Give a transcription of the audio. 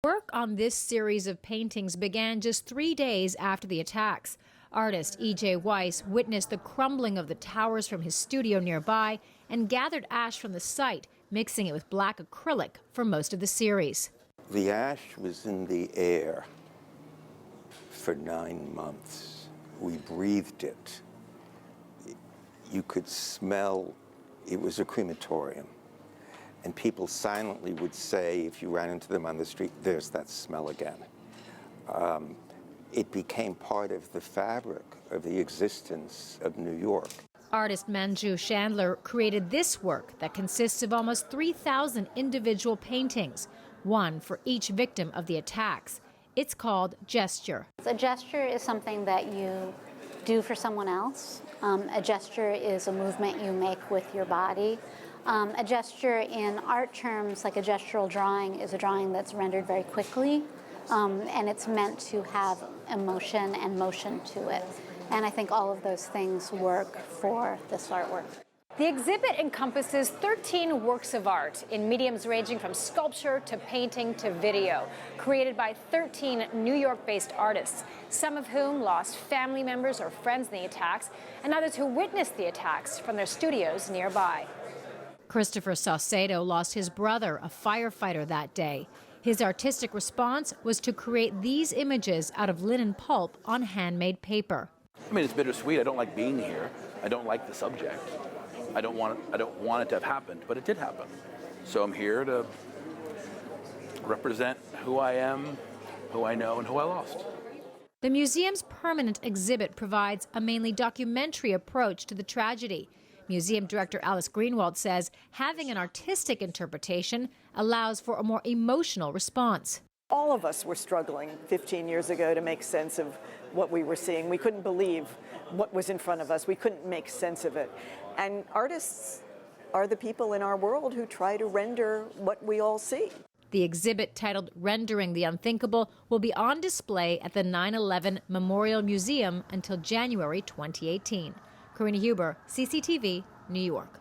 Work on this series of paintings began just 3 days after the attacks. Artist E.J. Weiss witnessed the crumbling of the towers from his studio nearby and gathered ash from the site, mixing it with black acrylic for most of the series. The ash was in the air for 9 months. We breathed it. You could smell, it was a crematorium. And people silently would say, if you ran into them on the street, there's that smell again. It became part of the fabric of the existence of New York. Artist Manju Chandler created this work that consists of almost 3,000 individual paintings, one for each victim of the attacks. It's called Gesture. A gesture is something that you do for someone else. A gesture is a movement you make with your body. A gesture in art terms, like a gestural drawing, is a drawing that's rendered very quickly, and it's meant to have emotion and motion to it. And I think all of those things work for this artwork. The exhibit encompasses 13 works of art in mediums ranging from sculpture to painting to video, created by 13 New York-based artists, some of whom lost family members or friends in the attacks, and others who witnessed the attacks from their studios nearby. Christopher Saucedo lost his brother, a firefighter, that day. His artistic response was to create these images out of linen pulp on handmade paper. I mean, it's bittersweet. I don't like being here. I don't like the subject. I don't want it to have happened, but it did happen. So I'm here to represent who I am, who I know, and who I lost. The museum's permanent exhibit provides a mainly documentary approach to the tragedy. Museum director Alice Greenwald says having an artistic interpretation allows for a more emotional response. All of us were struggling 15 years ago to make sense of what we were seeing. We couldn't believe what was in front of us. We couldn't make sense of it. And artists are the people in our world who try to render what we all see. The exhibit, titled Rendering the Unthinkable, will be on display at the 9/11 Memorial Museum until January 2018. Karina Huber, CCTV, New York.